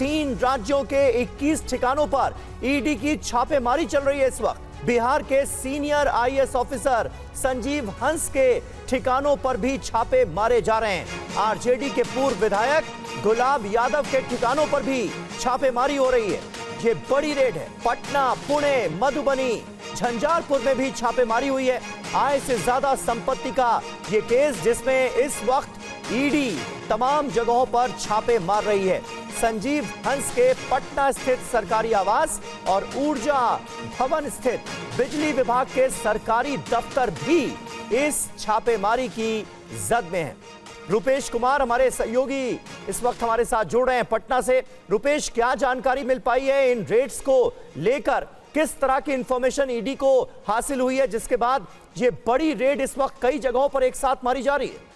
3 राज्यों के 21 ठिकानों पर ईडी की छापेमारी चल रही है। इस वक्त बिहार के senior IAS officer Sanjeev Hans के ठिकानों पर भी छापे मारे जा रहे हैं। आरजेडी के पूर्व विधायक गुलाब यादव के ठिकानों पर भी छापेमारी हो रही है। ये बड़ी रेड है। पटना, पुणे, मधुबनी, झंझारपुर में भी छापेमारी हुई है। आय से ज्यादा संपत्ति का ये केस जिसमें इस वक्त ईडी तमाम जगहों पर छापे मार रही है। संजीव हंस के पटना स्थित सरकारी आवास और ऊर्जा भवन स्थित बिजली विभाग के सरकारी दफ्तर भी इस छापेमारी की जद में है। रुपेश कुमार हमारे सहयोगी इस वक्त हमारे साथ जुड़ रहे हैं पटना से। रुपेश, क्या जानकारी मिल पाई है इन रेड्स को लेकर? किस तरह की इंफॉर्मेशन ईडी को हासिल हुई है जिसके बाद ये बड़ी रेड इस वक्त कई जगहों पर एक साथ मारी जा रही है?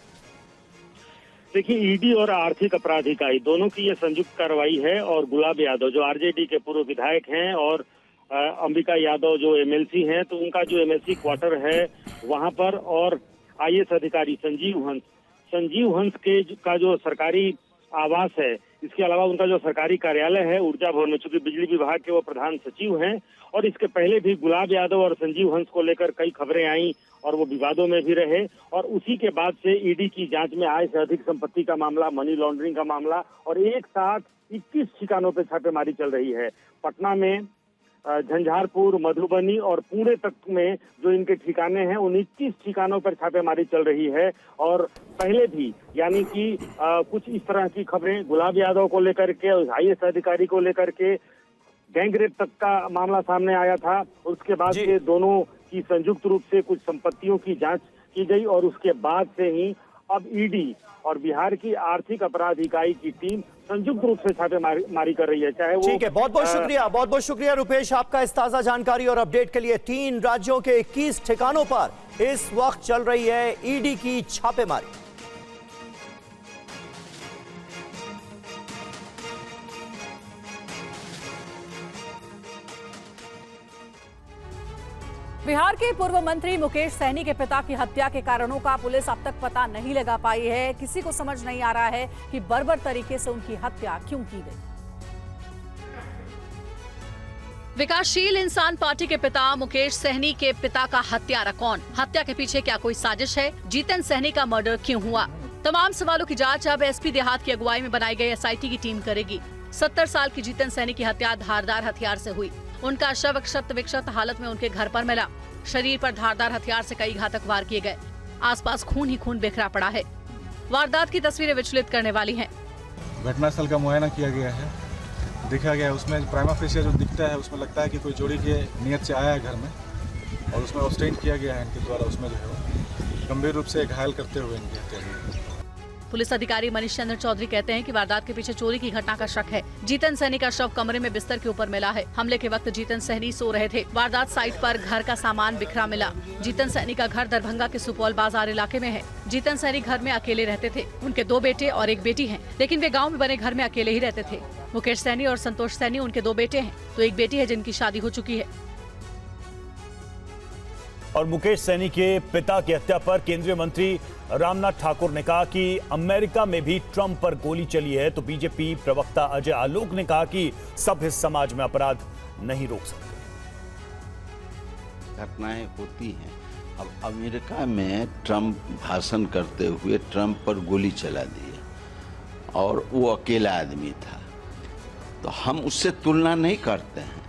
देखिए, ईडी और आर्थिक अपराध इकाई दोनों की ये संयुक्त कार्रवाई है और गुलाब यादव जो आरजेडी के पूर्व विधायक हैं और अंबिका यादव जो एमएलसी हैं, तो उनका जो एमएलसी क्वार्टर है वहां पर, और आईएएस अधिकारी संजीव हंस के का जो सरकारी आवास है, इसके अलावा उनका जो सरकारी कार्यालय है ऊर्जा भवन में, चूंकि बिजली विभाग के वो प्रधान सचिव हैं, और इसके पहले भी गुलाब यादव और संजीव हंस को लेकर कई खबरें आई और वो विवादों में भी रहे। और उसी के बाद से ईडी की जांच में आय से अधिक संपत्ति का मामला, मनी लॉन्ड्रिंग का मामला और एक साथ 21 ठिकानों पर छापेमारी चल रही है। पटना में, झंझारपुर, मधुबनी और पुणे तक में जो इनके ठिकाने हैं उन 21 ठिकानों पर छापेमारी चल रही है। और पहले भी यानी कि कुछ इस तरह की खबरें गुलाब यादव को लेकर के, आईएएस अधिकारी को लेकर के, गैंगरेप तक का मामला सामने आया था। उसके बाद ये दोनों की संयुक्त रूप से कुछ संपत्तियों की जांच की गई और उसके बाद से ही अब ईडी और बिहार की आर्थिक अपराध इकाई की टीम संयुक्त रूप से छापेमारी कर रही है। चाहे वो ठीक है, बहुत बहुत शुक्रिया रुपेश आपका इस ताजा जानकारी और अपडेट के लिए। 3 राज्यों के 21 ठिकानों पर इस वक्त चल रही है ईडी की छापेमारी। बिहार के पूर्व मंत्री मुकेश सहनी के पिता की हत्या के कारणों का पुलिस अब तक पता नहीं लगा पाई है। किसी को समझ नहीं आ रहा है कि बर्बर तरीके से उनकी हत्या क्यों की गई। विकासशील इंसान पार्टी के पिता मुकेश सहनी के पिता का हत्यारा कौन? हत्या के पीछे क्या कोई साजिश है? जीतन सहनी का मर्डर क्यों हुआ? तमाम सवालों की जांच अब एसपी देहात की अगुवाई में बनाई गई एसआईटी की टीम करेगी। 70 साल की जीतन सहनी की हत्या धारदार हथियार से हुई। उनका शव क्षत विक्षत हालत में उनके घर पर मिला। शरीर पर धारदार हथियार से कई घातक वार किए गए। आसपास खून ही खून बिखरा पड़ा है। वारदात की तस्वीरें विचलित करने वाली हैं। घटनास्थल का मुआयना किया गया है, देखा गया, उसमें प्राइमा फेसिया जो दिखता है उसमें लगता है कि कोई चोरी के नियत से आया है घर में, और उसमें ऑब्स्टेन किया गया है इनके द्वारा। उसमें जो है गंभीर रूप से घायल करते हुए इनकी हत्या की। पुलिस अधिकारी मनीष चंद्र चौधरी कहते हैं कि वारदात के पीछे चोरी की घटना का शक है। जीतन सहनी का शव कमरे में बिस्तर के ऊपर मिला है। हमले के वक्त जीतन सहनी सो रहे थे। वारदात साइट पर घर का सामान बिखरा मिला। जीतन सहनी का घर दरभंगा के सुपौल बाजार इलाके में है। जीतन सहनी घर में अकेले रहते थे। उनके 2 बेटे और 1 बेटी है, लेकिन वे गाँव में बने घर में अकेले ही रहते थे। मुकेश सहनी और संतोष सहनी उनके 2 बेटे हैं, तो 1 बेटी है जिनकी शादी हो चुकी है। और मुकेश सहनी के पिता की हत्या पर केंद्रीय मंत्री रामनाथ ठाकुर ने कहा कि अमेरिका में भी ट्रंप पर गोली चली है, तो बीजेपी प्रवक्ता अजय आलोक ने कहा कि सभ्य समाज में अपराध नहीं रोक सकते। घटनाएं होती हैं। अब अमेरिका में ट्रंप भाषण करते हुए ट्रंप पर गोली चला दी और वो अकेला आदमी था, तो हम उससे तुलना नहीं करते हैं।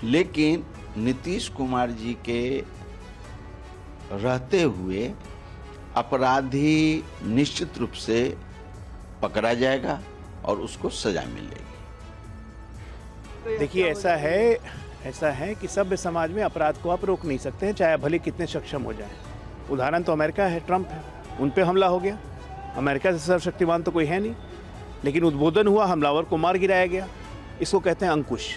लेकिन नीतीश कुमार जी के रहते हुए अपराधी निश्चित रूप से पकड़ा जाएगा और उसको सजा मिलेगी। देखिए, ऐसा है कि सभ्य समाज में अपराध को आप रोक नहीं सकते हैं, चाहे भले कितने सक्षम हो जाएं। उदाहरण तो अमेरिका है, ट्रंप है, उन पे हमला हो गया। अमेरिका से सर्वशक्तिमान तो कोई है नहीं, लेकिन उद्बोधन हुआ, हमलावर को मार गिराया गया। इसको कहते हैं अंकुश।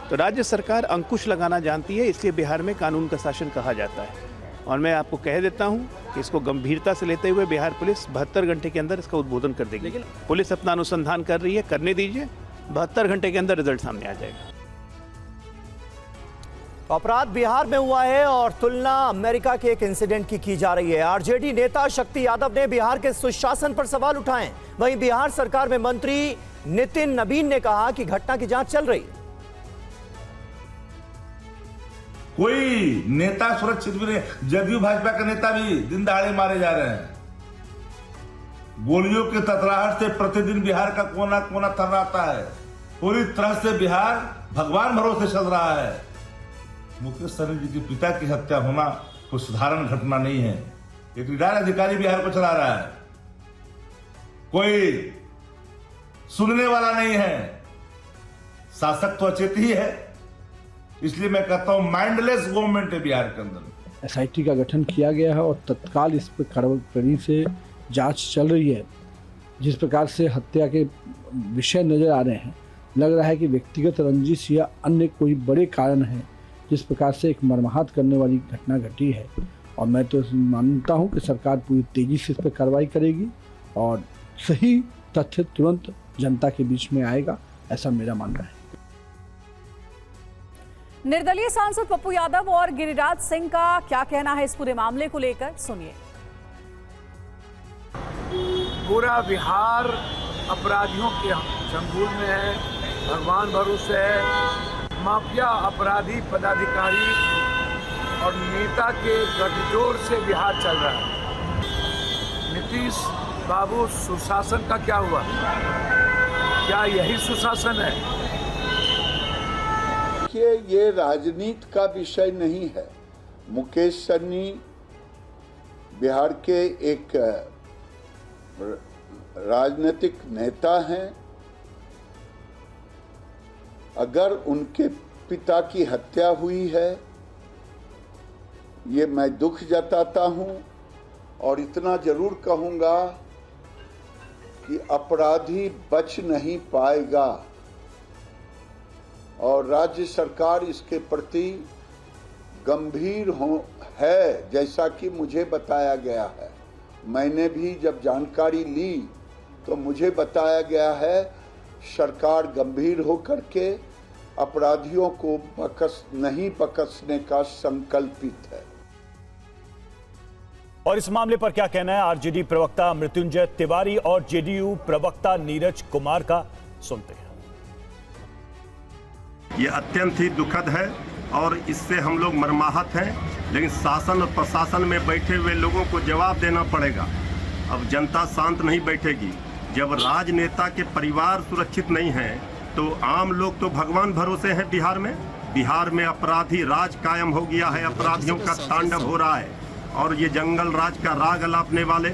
तो राज्य सरकार अंकुश लगाना जानती है, इसलिए बिहार में कानून का शासन कहा जाता है। और मैं आपको कह देता हूं कि इसको गंभीरता से लेते हुए बिहार पुलिस 72 घंटे के अंदर इसका उद्बोधन कर देगी। पुलिस अपना अनुसंधान कर रही है, करने दीजिए, 72 घंटे के अंदर रिजल्ट सामने आ जाएगा। अपराध बिहार में हुआ है और तुलना अमेरिका के एक इंसिडेंट की जा रही है। आरजेडी नेता शक्ति यादव ने बिहार के सुशासन पर सवाल उठाए। वहीं बिहार सरकार में मंत्री नितिन नबीन ने कहा कि घटना की जांच चल रही है। कोई नेता सुरक्षित भी नहीं, जदयू भाजपा के नेता भी दिन दहाड़े मारे जा रहे हैं। गोलियों के ततराहट से प्रतिदिन बिहार का कोना कोना थर्राता है। पूरी तरह से बिहार भगवान भरोसे चल रहा है। मुकेश सहनी जी के पिता की हत्या होना कोई साधारण घटना नहीं है। एक रिटायर्ड अधिकारी बिहार को चला रहा है, कोई सुनने वाला नहीं है। शासक तो अचेत ही है, इसलिए मैं कहता हूं माइंडलेस गवर्नमेंट है बिहार के अंदर। एसआईटी का गठन किया गया है और तत्काल इस पर कड़ाई से जांच चल रही है। जिस प्रकार से हत्या के विषय नजर आ रहे हैं, लग रहा है कि व्यक्तिगत रंजिश या अन्य कोई बड़े कारण हैं जिस प्रकार से एक मर्माहत करने वाली घटना घटी है। और मैं तो मानता हूं कि सरकार पूरी तेजी से इस पर कार्रवाई करेगी और सही तथ्य तुरंत जनता के बीच में आएगा, ऐसा मेरा मानना है। निर्दलीय सांसद पप्पू यादव और गिरिराज सिंह का क्या कहना है इस पूरे मामले को लेकर, सुनिए। पूरा बिहार अपराधियों के चंगुल में है, भगवान भरोसे है। माफिया अपराधी पदाधिकारी और नेता के गठजोड़ से बिहार चल रहा है। नीतीश बाबू सुशासन का क्या हुआ? क्या यही सुशासन है? देखिए, ये राजनीति का विषय नहीं है। मुकेश सहनी बिहार के एक राजनीतिक नेता हैं। अगर उनके पिता की हत्या हुई है, ये मैं दुख जताता हूं और इतना जरूर कहूंगा कि अपराधी बच नहीं पाएगा और राज्य सरकार इसके प्रति गंभीर है, जैसा कि मुझे बताया गया है। मैंने भी जब जानकारी ली तो मुझे बताया गया है सरकार गंभीर होकर के अपराधियों को नहीं बख्शने का संकल्पित है। और इस मामले पर क्या कहना है आरजेडी प्रवक्ता मृत्युंजय तिवारी और जेडीयू प्रवक्ता नीरज कुमार का, सुनते हैं। ये अत्यंत ही दुखद है और इससे हम लोग मर्माहत हैं, लेकिन शासन और प्रशासन में बैठे हुए लोगों को जवाब देना पड़ेगा। अब जनता शांत नहीं बैठेगी। जब राजनेता के परिवार सुरक्षित नहीं है तो आम लोग तो भगवान भरोसे हैं। बिहार में अपराधी राज कायम हो गया है, अपराधियों का तांडव हो रहा है और ये जंगल राज का राग अलापने वाले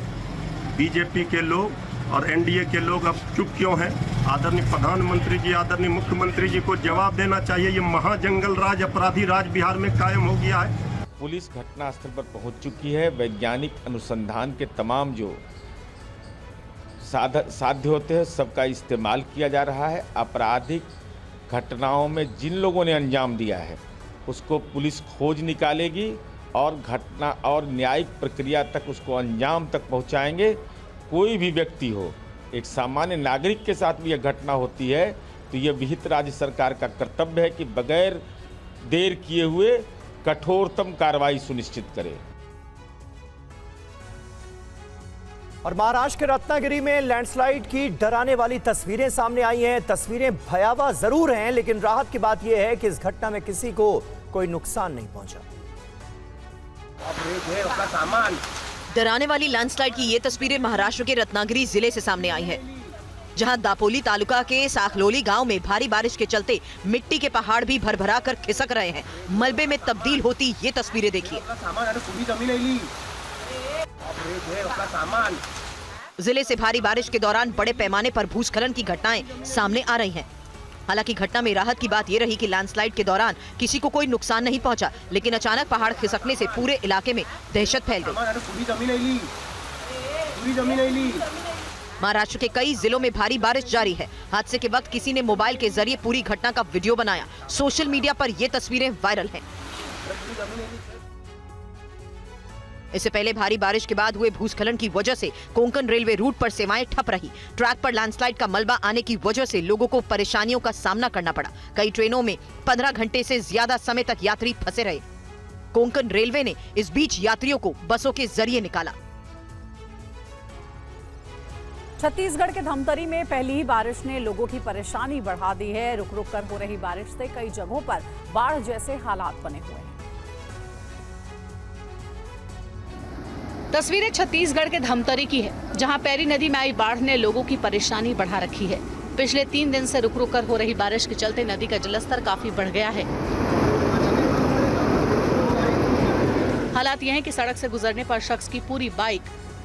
बीजेपी के लोग और एनडीए के लोग अब चुप क्यों हैं? आदरणीय प्रधानमंत्री जी, आदरणीय मुख्यमंत्री जी को जवाब देना चाहिए। ये महाजंगल राज, अपराधी राज बिहार में कायम हो गया है। पुलिस घटनास्थल पर पहुंच चुकी है। वैज्ञानिक अनुसंधान के तमाम जो साध्य होते हैं सबका इस्तेमाल किया जा रहा है। आपराधिक घटनाओं में जिन लोगों ने अंजाम दिया है उसको पुलिस खोज निकालेगी और घटना और न्यायिक प्रक्रिया तक उसको अंजाम तक पहुंचाएंगे। कोई भी व्यक्ति हो, एक सामान्य नागरिक के साथ भी यह घटना होती है तो यह विहित राज्य सरकार का कर्तव्य है कि बगैर देर किए हुए कठोरतम कार्रवाई सुनिश्चित करे। और महाराष्ट्र के रत्नागिरी में लैंडस्लाइड की डराने वाली तस्वीरें सामने आई हैं। तस्वीरें भयावह जरूर हैं, लेकिन राहत की बात यह है कि इस घटना में किसी को कोई नुकसान नहीं पहुंचा। डराने वाली लैंडस्लाइड की ये तस्वीरें महाराष्ट्र के रत्नागिरी जिले से सामने आई है, जहां दापोली तालुका के साखलोली गांव में भारी बारिश के चलते मिट्टी के पहाड़ भी भरभरा कर खिसक रहे हैं। मलबे में तब्दील होती ये तस्वीरें देखिए। जिले से भारी बारिश के दौरान बड़े पैमाने पर भूस्खलन की घटनाएं सामने आ रही हैं। हालांकि घटना में राहत की बात यह रही कि लैंडस्लाइड के दौरान किसी को कोई नुकसान नहीं पहुंचा, लेकिन अचानक पहाड़ खिसकने से पूरे इलाके में दहशत फैल गई। महाराष्ट्र के कई जिलों में भारी बारिश जारी है। हादसे के वक्त किसी ने मोबाइल के जरिए पूरी घटना का वीडियो बनाया। सोशल मीडिया पर ये तस्वीरें वायरल हैं। इससे पहले भारी बारिश के बाद हुए भूस्खलन की वजह से कोंकण रेलवे रूट पर सेवाएं ठप रही। ट्रैक पर लैंडस्लाइड का मलबा आने की वजह से लोगों को परेशानियों का सामना करना पड़ा। कई ट्रेनों में 15 घंटे से ज्यादा समय तक यात्री फंसे रहे। कोंकण रेलवे ने इस बीच यात्रियों को बसों के जरिए निकाला। छत्तीसगढ़ के धमतरी में पहली ही बारिश ने लोगों की परेशानी बढ़ा दी है। रुक रुक कर हो रही बारिश से कई जगहों पर बाढ़ जैसे हालात बने हुए हैं। तस्वीरें छत्तीसगढ़ के धमतरी की है, जहां पैरी नदी में आई बाढ़ ने लोगों की परेशानी बढ़ा रखी है। पिछले 3 दिन से रुक रुक कर हो रही बारिश के चलते नदी का जलस्तर काफी बढ़ गया है। हालात यह है कि सड़क से गुजरने पर शख्स की पूरी बाइक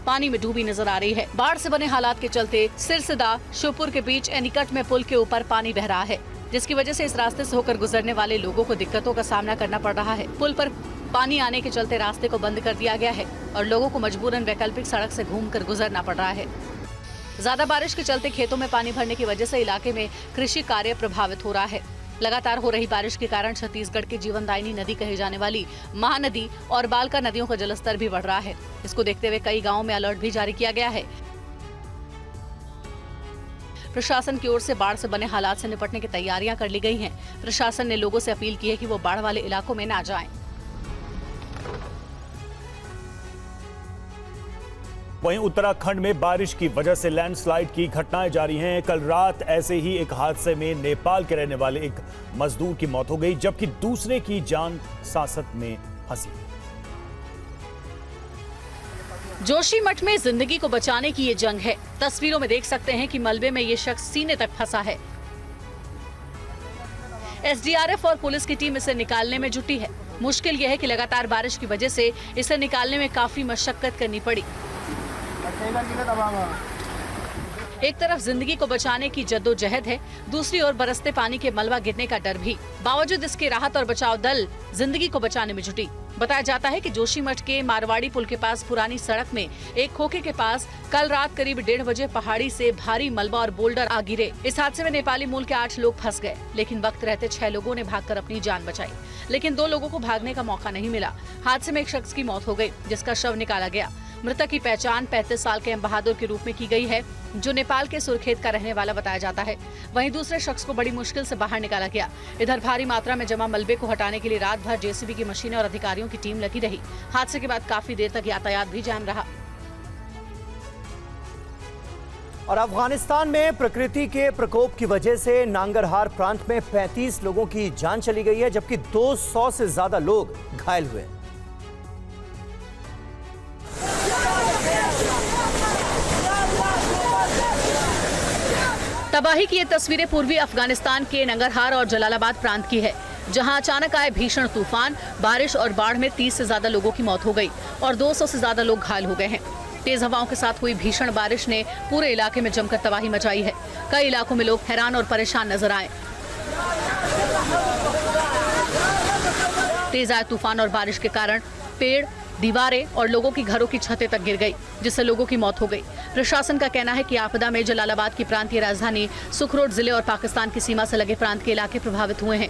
पानी में डूबी नजर आ रही है। बाढ़ से बने हालात के चलते सिरसिदा श्योपुर के बीच एनीकट में पुल के ऊपर पानी बह रहा है, जिसकी वजह से इस रास्ते से होकर गुजरने वाले लोगों को दिक्कतों का सामना करना पड़ रहा है। पुल पर पानी आने के चलते रास्ते को बंद कर दिया गया है और लोगों को मजबूरन वैकल्पिक सड़क से घूमकर गुजरना पड़ रहा है। ज्यादा बारिश के चलते खेतों में पानी भरने की वजह से इलाके में कृषि कार्य प्रभावित हो रहा है। लगातार हो रही बारिश के कारण छत्तीसगढ़ की जीवनदायिनी नदी कही जाने वाली महानदी और बालका नदियों का जलस्तर भी बढ़ रहा है। इसको देखते हुए कई गांवों में अलर्ट भी जारी किया गया है। प्रशासन की ओर से बाढ़ से बने हालात से निपटने की तैयारियां कर ली गई हैं। प्रशासन ने लोगों से अपील की है कि वो बाढ़ वाले इलाकों में ना जाएं। वहीं उत्तराखंड में बारिश की वजह से लैंडस्लाइड की घटनाएं जारी हैं। कल रात ऐसे ही एक हादसे में नेपाल के रहने वाले एक मजदूर की मौत हो गई, जबकि दूसरे की जान सांसत में फंसी। जोशीमठ में जिंदगी को बचाने की ये जंग है। तस्वीरों में देख सकते हैं कि मलबे में ये शख्स सीने तक फंसा है। एसडीआरएफ और पुलिस की टीम इसे निकालने में जुटी है। मुश्किल यह है कि लगातार बारिश की वजह से इसे निकालने में काफी मशक्कत करनी पड़ी। एक तरफ जिंदगी को बचाने की जद्दोजहद है, दूसरी ओर बरसते पानी के मलबा गिरने का डर भी। बावजूद इसके राहत और बचाव दल जिंदगी को बचाने में जुटी। बताया जाता है कि जोशीमठ के मारवाड़ी पुल के पास पुरानी सड़क में एक खोखे के पास कल रात करीब 1:30 बजे पहाड़ी से भारी मलबा और बोल्डर आ गिरे। इस हादसे में नेपाली मूल के 8 लोग फंस गए, लेकिन वक्त रहते 6 लोगों ने भागकर अपनी जान बचाई, लेकिन 2 लोगों को भागने का मौका नहीं मिला। हादसे में एक शख्स की मौत हो गई, जिसका शव निकाला गया। मृतक की पहचान 35 साल के एम बहादुर के रूप में की गई है, जो नेपाल के सुरखेत का रहने वाला बताया जाता है। वहीं दूसरे शख्स को बड़ी मुश्किल से बाहर निकाला गया। इधर भारी मात्रा में जमा मलबे को हटाने के लिए रात भर जेसीबी की मशीनें और अधिकारियों की टीम लगी रही। हादसे के बाद काफी देर तक यातायात भी जाम रहा। और अफगानिस्तान में प्रकृति के प्रकोप की वजह से नांगरहार प्रांत में 35 लोगों की जान चली गई है, जबकि 200 से ज्यादा लोग घायल हुए। तबाही की ये तस्वीरें पूर्वी अफगानिस्तान के नंगरहार और जलालाबाद प्रांत की है, जहां अचानक आए भीषण तूफान, बारिश और बाढ़ में 30 से ज्यादा लोगों की मौत हो गई और 200 से ज्यादा लोग घायल हो गए हैं। तेज हवाओं के साथ हुई भीषण बारिश ने पूरे इलाके में जमकर तबाही मचाई है। कई इलाकों में लोग हैरान और परेशान नजर आए। तेज आए तूफान और बारिश के कारण पेड़, दीवारें और लोगों की घरों की छतें तक गिर गई, जिससे लोगों की मौत हो गई। प्रशासन का कहना है कि आपदा में जलालाबाद की प्रांतीय राजधानी सुखरोट जिले और पाकिस्तान की सीमा से लगे प्रांत के इलाके प्रभावित हुए हैं।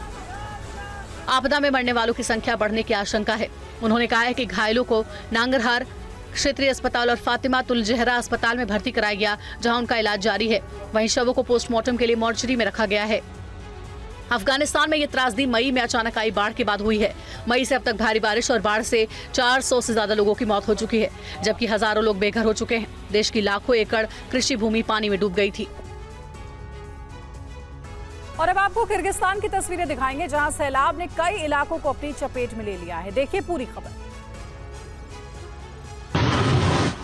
आपदा में मरने वालों की संख्या बढ़ने की आशंका है। उन्होंने कहा है कि घायलों को नांगरहार क्षेत्रीय अस्पताल और फातिमा तुल जहरा अस्पताल में भर्ती कराया गया, जहां उनका इलाज जारी है। वहीं शवों को पोस्टमार्टम के लिए मॉर्चरी में रखा गया है। अफगानिस्तान में ये त्रासदी मई में अचानक आई बाढ़ के बाद हुई है। मई से अब तक भारी बारिश और बाढ़ से 400 से ज्यादा लोगों की मौत हो चुकी है, जबकि हजारों लोग बेघर हो चुके हैं। देश की लाखों एकड़ कृषि भूमि पानी में डूब गई थी। और अब आपको किर्गिस्तान की तस्वीरें दिखाएंगे, जहां सैलाब ने कई इलाकों को अपनी चपेट में ले लिया है। देखिए पूरी खबर।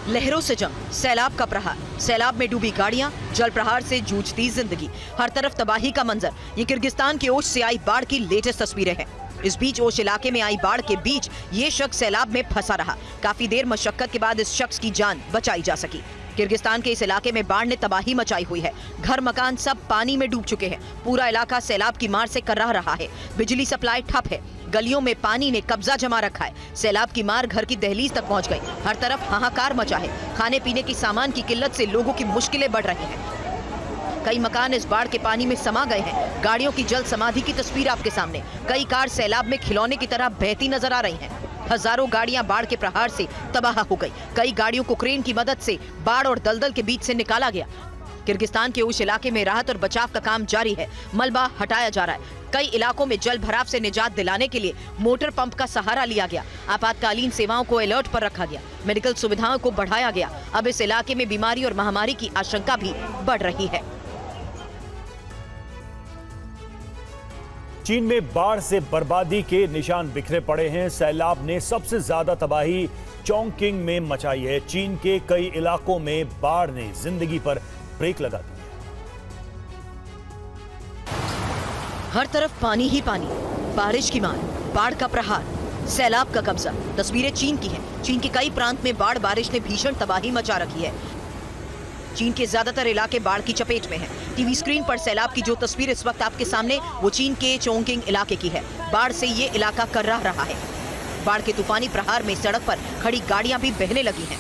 लहरों से जंग, सैलाब का प्रहार, सैलाब में डूबी गाड़ियां, जल प्रहार से जूझती जिंदगी, हर तरफ तबाही का मंजर। ये किर्गिस्तान की ओश से आई बाढ़ की लेटेस्ट तस्वीरें हैं। इस बीच ओश इलाके में आई बाढ़ के बीच ये शख्स सैलाब में फंसा रहा। काफी देर मशक्कत के बाद इस शख्स की जान बचाई जा सकी। किर्गिस्तान के इस इलाके में बाढ़ ने तबाही मचाई हुई है। घर मकान सब पानी में डूब चुके हैं। पूरा इलाका सैलाब की मार से कर्राह रहा है। बिजली सप्लाई ठप है। गलियों में पानी ने कब्जा जमा रखा है। सैलाब की मार घर की दहलीज तक पहुंच गई। हर तरफ हाहाकार मचा है। खाने पीने की सामान की किल्लत से लोगों की मुश्किलें बढ़ रही हैं। कई मकान इस बाढ़ के पानी में समा गए हैं। गाड़ियों की जल समाधि की तस्वीर आपके सामने। कई कार सैलाब में खिलौने की तरह बहती नजर आ रही हैं। हजारों गाड़ियां बाढ़ के प्रहार से तबाह हो गई। कई गाड़ियों को क्रेन की मदद से बाढ़ और दलदल के बीच से निकाला गया। किर्गिस्तान के उस इलाके में राहत और बचाव का काम जारी है। मलबा हटाया जा रहा है। कई इलाकों में जल भराव से निजात दिलाने के लिए मोटर पंप का सहारा लिया गया। आपातकालीन सेवाओं को अलर्ट पर रखा गया। मेडिकल सुविधाओं को बढ़ाया गया। अब इस इलाके में बीमारी और महामारी की आशंका भी बढ़ रही है। चीन में बाढ़ से बर्बादी के निशान बिखरे पड़े हैं। सैलाब ने सबसे ज्यादा तबाही चोंगकिंग में मचाई है। चीन के कई इलाकों में बाढ़ ने जिंदगी पर ब्रेक लगा दी। हर तरफ पानी ही पानी, बारिश की मार, बाढ़ का प्रहार, सैलाब का कब्जा। तस्वीरें चीन की हैं। चीन के कई प्रांत में बाढ़ बारिश ने भीषण तबाही मचा रखी है। चीन के ज्यादातर इलाके बाढ़ की चपेट में हैं। टीवी स्क्रीन पर सैलाब की जो तस्वीर इस वक्त आपके सामने, वो चीन के चोंगकिंग इलाके की है। बाढ़ से ये इलाका कर्राह रहा है। बाढ़ के तूफानी प्रहार में सड़क पर खड़ी गाड़ियां भी बहने लगी हैं।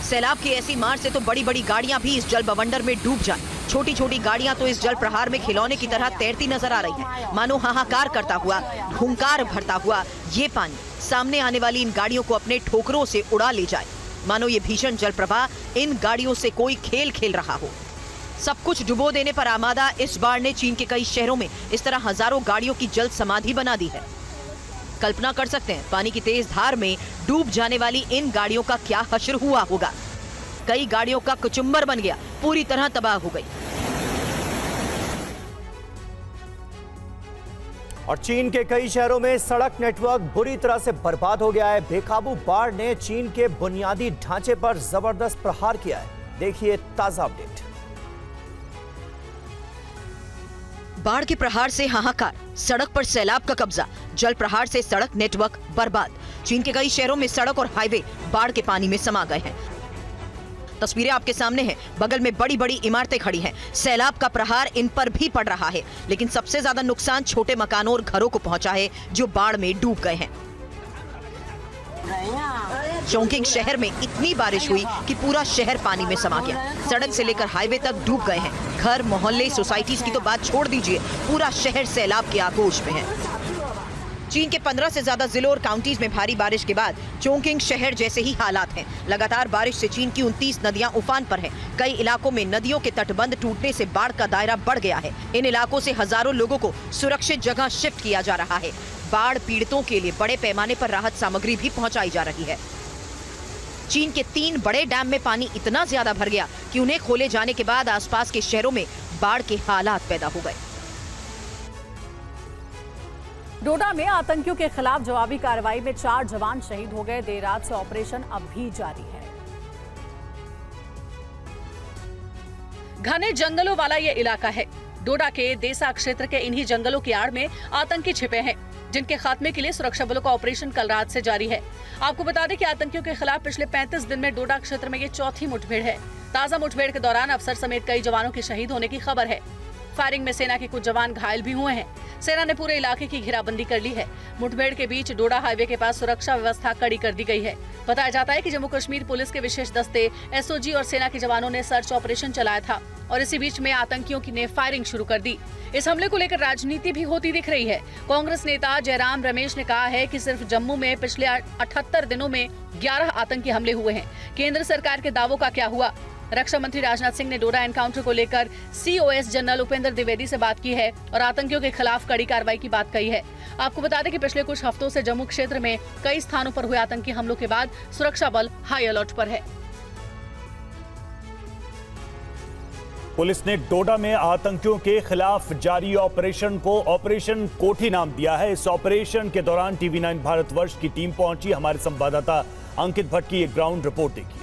सैलाब की ऐसी मार से तो बड़ी बड़ी गाड़ियां भी इस जल बवंडर में डूब जाएं। छोटी छोटी गाड़ियां तो इस जल प्रहार में खिलौने की तरह तैरती नजर आ रही हैं। मानो हाहाकार करता हुआ, हुंकार भरता हुआ ये पानी सामने आने वाली इन गाड़ियों को अपने ठोकरों से उड़ा ले जाए। मानो ये भीषण जल प्रवाह इन गाड़ियों से कोई खेल खेल रहा हो। सब कुछ डुबो देने पर आमादा इस बाढ़ ने चीन के कई शहरों में इस तरह हजारों गाड़ियों की जल समाधि बना दी है। कल्पना कर सकते हैं पानी की तेज धार में डूब जाने वाली इन गाड़ियों का क्या हश्र हुआ होगा। कई गाड़ियों का कचुम्बर बन गया, पूरी तरह तबाह हो गई। और चीन के कई शहरों में सड़क नेटवर्क बुरी तरह से बर्बाद हो गया है। बेकाबू बाढ़ ने चीन के बुनियादी ढांचे पर जबरदस्त प्रहार किया है। देखिए ताजा अपडेट। बाढ़ के प्रहार से हाहाकार, सड़क पर सैलाब का कब्जा, जल प्रहार से सड़क नेटवर्क बर्बाद। चीन के कई शहरों में सड़क और हाईवे बाढ़ के पानी में समा गए हैं। तस्वीरें आपके सामने हैं। बगल में बड़ी बड़ी इमारतें खड़ी हैं। सैलाब का प्रहार इन पर भी पड़ रहा है, लेकिन सबसे ज्यादा नुकसान छोटे मकानों और घरों को पहुंचा है जो बाढ़ में डूब गए हैं। चोंगकिंग शहर में इतनी बारिश हुई कि पूरा शहर पानी में समा गया। सड़क से लेकर हाईवे तक डूब गए हैं। घर, मोहल्ले, सोसाइटीज की तो बात छोड़ दीजिए, पूरा शहर सैलाब के आगोश में है। चीन के 15 से ज्यादा जिलों और काउंटीज में भारी बारिश के बाद चोंगकिंग शहर जैसे ही हालात हैं। लगातार बारिश से चीन की 29 नदियां उफान पर हैं। कई इलाकों में नदियों के तटबंध टूटने से बाढ़ का दायरा बढ़ गया है। इन इलाकों से हजारों लोगों को सुरक्षित जगह शिफ्ट किया जा रहा है। बाढ़ पीड़ितों के लिए बड़े पैमाने पर राहत सामग्री भी पहुंचाई जा रही है। चीन के 3 बड़े डैम में पानी इतना ज्यादा भर गया कि उन्हें खोले जाने के बाद आसपास के शहरों में बाढ़ के हालात पैदा हो गए। डोडा में आतंकियों के खिलाफ जवाबी कार्रवाई में 4 जवान शहीद हो गए। देर रात से ऑपरेशन अब भी जारी है। घने जंगलों वाला ये इलाका है। डोडा के देसा क्षेत्र के इन्हीं जंगलों की आड़ में आतंकी छिपे हैं, जिनके खात्मे के लिए सुरक्षा बलों का ऑपरेशन कल रात से जारी है। आपको बता दें कि आतंकियों के खिलाफ पिछले 35 दिन में डोडा क्षेत्र में ये चौथी मुठभेड़ है। ताजा मुठभेड़ के दौरान अफसर समेत कई जवानों के शहीद होने की खबर है। फायरिंग में सेना के कुछ जवान घायल भी हुए हैं। सेना ने पूरे इलाके की घेराबंदी कर ली है। मुठभेड़ के बीच डोडा हाईवे के पास सुरक्षा व्यवस्था कड़ी कर दी गई है। बताया जाता है कि जम्मू कश्मीर पुलिस के विशेष दस्ते, एसओजी और सेना के जवानों ने सर्च ऑपरेशन चलाया था और इसी बीच में आतंकियों की ने फायरिंग शुरू कर दी। इस हमले को लेकर राजनीति भी होती दिख रही है। कांग्रेस नेता जयराम रमेश ने कहा है कि सिर्फ जम्मू में पिछले 78 दिनों में 11 आतंकी हमले हुए हैं। केंद्र सरकार के दावों का क्या हुआ? रक्षा मंत्री राजनाथ सिंह ने डोडा एनकाउंटर को लेकर सीओएस जनरल उपेंद्र द्विवेदी से बात की है और आतंकियों के खिलाफ कड़ी कार्रवाई की बात कही है। आपको बता दें कि पिछले कुछ हफ्तों से जम्मू क्षेत्र में कई स्थानों पर हुए आतंकी हमलों के बाद सुरक्षा बल हाई अलर्ट पर है। पुलिस ने डोडा में आतंकियों के खिलाफ जारी ऑपरेशन को ऑपरेशन कोठी नाम दिया है। इस ऑपरेशन के दौरान TV9 भारतवर्ष की टीम पहुंची। हमारे संवाददाता अंकित भट्ट की एक ग्राउंड रिपोर्ट देखिए।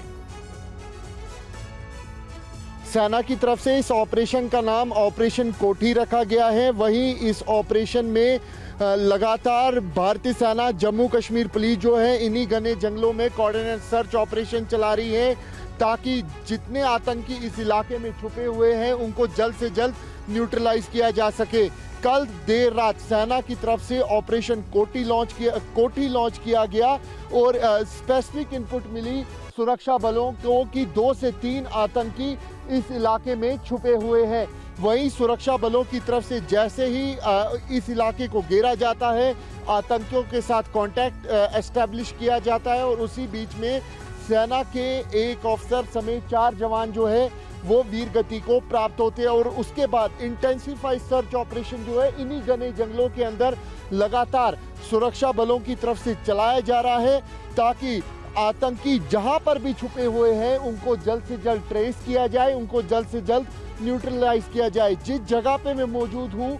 सेना की तरफ से इस ऑपरेशन का नाम ऑपरेशन कोठी रखा गया है। वहीं इस ऑपरेशन में लगातार भारतीय सेना, जम्मू कश्मीर पुलिस जो है इन्हीं घने जंगलों में कोऑर्डिनेट सर्च ऑपरेशन चला रही है ताकि जितने आतंकी इस इलाके में छुपे हुए हैं उनको जल्द से जल्द न्यूट्रलाइज किया जा सके। कल देर रात सेना की तरफ से ऑपरेशन कोठी लॉन्च किया गया और स्पेसिफिक इनपुट मिली सुरक्षा बलों को कि 2 से 3 आतंकी इस इलाके में छुपे हुए हैं। वहीं सुरक्षा बलों की तरफ से जैसे ही इस इलाके को घेरा जाता है, आतंकियों के साथ कांटेक्ट एस्टैब्लिश किया जाता है और उसी बीच में सेना के एक अफसर समेत 4 जवान जो है वो वीर गति को प्राप्त होते हैं। और उसके बाद इंटेंसिफाइड सर्च ऑपरेशन जो है इन्हीं घने जंगलों के अंदर लगातार सुरक्षा बलों की तरफ से चलाया जा रहा है, ताकि आतंकी जहां पर भी छुपे हुए हैं उनको जल्द से जल्द ट्रेस किया जाए, उनको जल्द से जल्द न्यूट्रलाइज किया जाए। जिस जगह पे मैं मौजूद हूं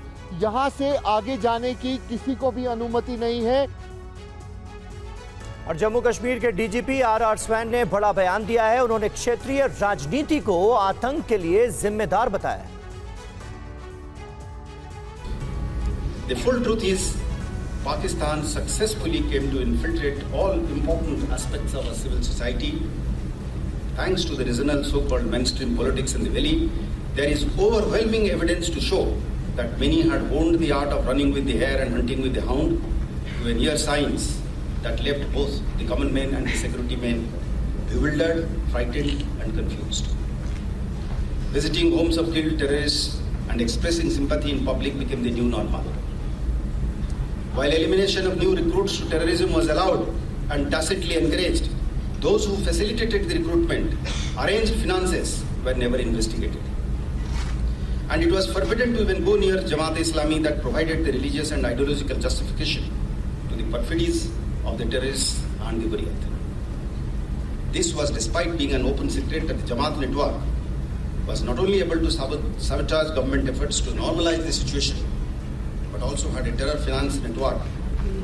यहां से आगे जाने की किसी को भी अनुमति नहीं है। और जम्मू कश्मीर के डीजीपी आर स्वैन ने बड़ा बयान दिया है। उन्होंने क्षेत्रीय राजनीति को आतंक के लिए जिम्मेदार बताया। The full truth is, Pakistan successfully came to infiltrate all important aspects of our civil society. Thanks to the regional so-called mainstream politics in the valley, there is overwhelming evidence to show that many had honed the art of running with the hare and hunting with the hound to a near science that left both the common men and the security men bewildered, frightened and confused. Visiting homes of killed terrorists and expressing sympathy in public became the new normal. While elimination of new recruits to terrorism was allowed and tacitly encouraged, those who facilitated the recruitment, arranged finances, were never investigated. And it was forbidden to even go near Jamaat-e-Islami that provided the religious and ideological justification to the perfidies of the terrorists and the Hurriyat. This was despite being an open secret that the Jamaat network was not only able to sabotage government efforts to normalize the situation, but also had a terror finance network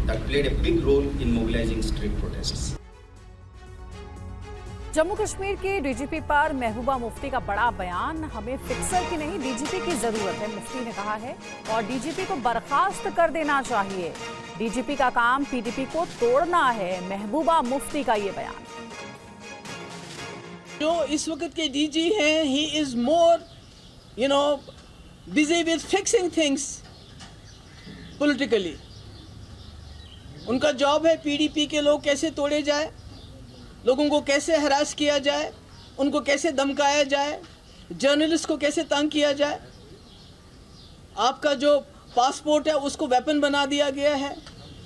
that played a big role in mobilizing street protests. Jammu Kashmir के DGP पर महबूबा मुफ्ती का बड़ा बयान। हमें fixer की नहीं DGP की जरूरत है, मुफ्ती ने कहा है, और डीजीपी को बर्खास्त कर देना चाहिए। डीजीपी का काम पीडीपी को तोड़ना है, महबूबा मुफ्ती का ये बयान। जो इस वक्त के डीजी हैं, he is more busy with fixing things politically. उनका जॉब है पीडीपी के लोग कैसे तोड़े जाए, लोगों को कैसे हरास किया जाए, उनको कैसे धमकाया जाए, जर्नलिस्ट को कैसे तंग किया जाए। आपका जो पासपोर्ट है उसको वेपन बना दिया गया है।